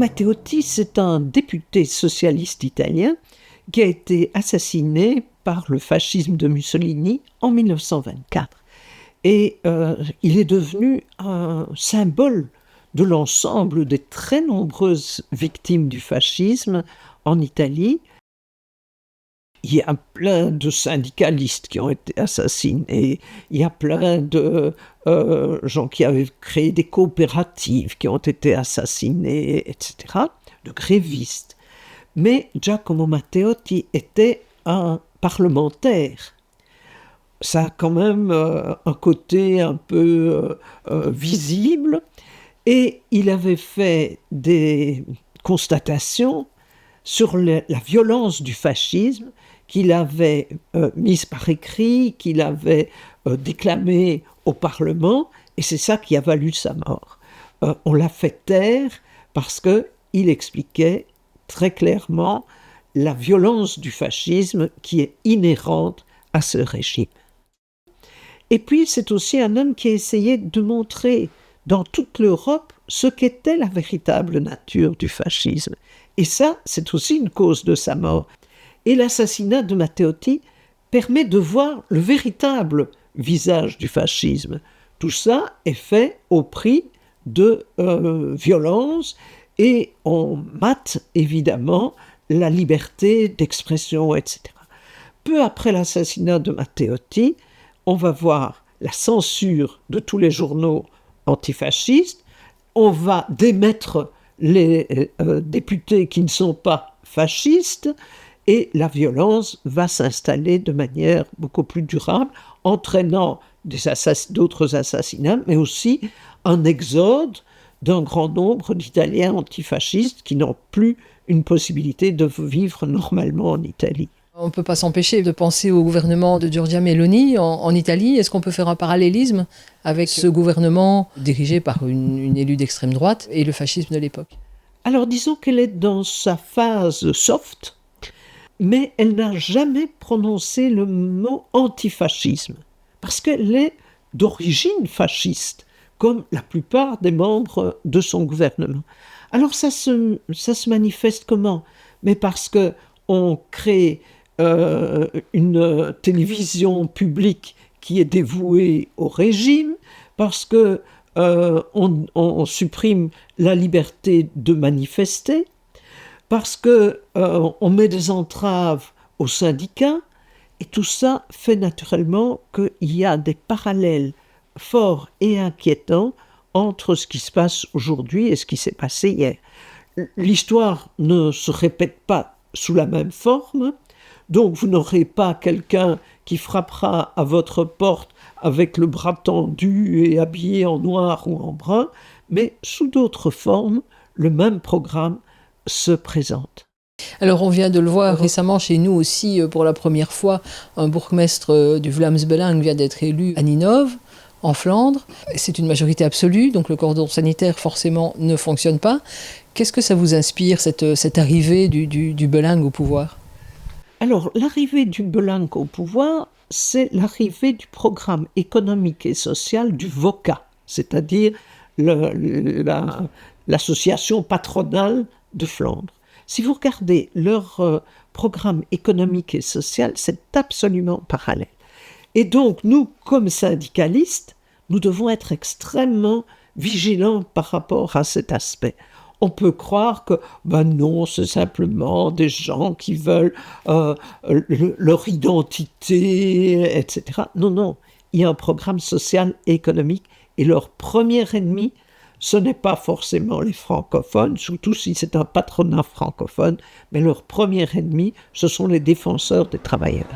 Matteotti, c'est un député socialiste italien qui a été assassiné par le fascisme de Mussolini en 1924. Et il est devenu un symbole de l'ensemble des très nombreuses victimes du fascisme en Italie. Il y a plein de syndicalistes qui ont été assassinés, il y a plein de gens qui avaient créé des coopératives qui ont été assassinés, etc., de grévistes. Mais Giacomo Matteotti était un parlementaire. Ça a quand même un côté un peu visible, et il avait fait des constatations sur la violence du fascisme qu'il avait mise par écrit, qu'il avait déclamé au Parlement, et c'est ça qui a valu sa mort. On l'a fait taire parce qu'il expliquait très clairement la violence du fascisme qui est inhérente à ce régime. Et puis c'est aussi un homme qui a essayé de montrer dans toute l'Europe ce qu'était la véritable nature du fascisme. Et ça, c'est aussi une cause de sa mort. Et l'assassinat de Matteotti permet de voir le véritable visage du fascisme. Tout ça est fait au prix de violence, et on mate évidemment la liberté d'expression, etc. Peu après l'assassinat de Matteotti, on va voir la censure de tous les journaux antifascistes, on va démettre les députés qui ne sont pas fascistes, et la violence va s'installer de manière beaucoup plus durable, entraînant d'autres assassinats, mais aussi un exode d'un grand nombre d'Italiens antifascistes qui n'ont plus une possibilité de vivre normalement en Italie. On ne peut pas s'empêcher de penser au gouvernement de Giorgia Meloni en Italie. Est-ce qu'on peut faire un parallélisme avec ce gouvernement dirigé par une élue d'extrême droite et le fascisme de l'époque? Alors disons qu'elle est dans sa phase soft, mais elle n'a jamais prononcé le mot antifascisme, parce qu'elle est d'origine fasciste, comme la plupart des membres de son gouvernement. Alors ça se manifeste comment? Mais parce qu'on crée une télévision publique qui est dévouée au régime, parce qu'on supprime la liberté de manifester, parce qu'on met des entraves aux syndicats, et tout ça fait naturellement qu'il y a des parallèles forts et inquiétants entre ce qui se passe aujourd'hui et ce qui s'est passé hier. L'histoire ne se répète pas sous la même forme, donc vous n'aurez pas quelqu'un qui frappera à votre porte avec le bras tendu et habillé en noir ou en brun, mais sous d'autres formes, le même programme se présente. Alors on vient de le voir récemment chez nous aussi, pour la première fois, un bourgmestre du Vlaams-Belang vient d'être élu à Ninove, en Flandre. C'est une majorité absolue, donc le cordon sanitaire forcément ne fonctionne pas. Qu'est-ce que ça vous inspire, cette arrivée du Belang au pouvoir? Alors, l'arrivée du Belang au pouvoir, c'est l'arrivée du programme économique et social du VOCA, c'est-à-dire l'association patronale de Flandre. Si vous regardez leur programme économique et social, c'est absolument parallèle. Et donc, nous, comme syndicalistes, nous devons être extrêmement vigilants par rapport à cet aspect. On peut croire que, non, c'est simplement des gens qui veulent leur identité, etc. Non, il y a un programme social et économique, et leur premier ennemi, ce n'est pas forcément les francophones, surtout si c'est un patronat francophone, mais leur premier ennemi, ce sont les défenseurs des travailleurs.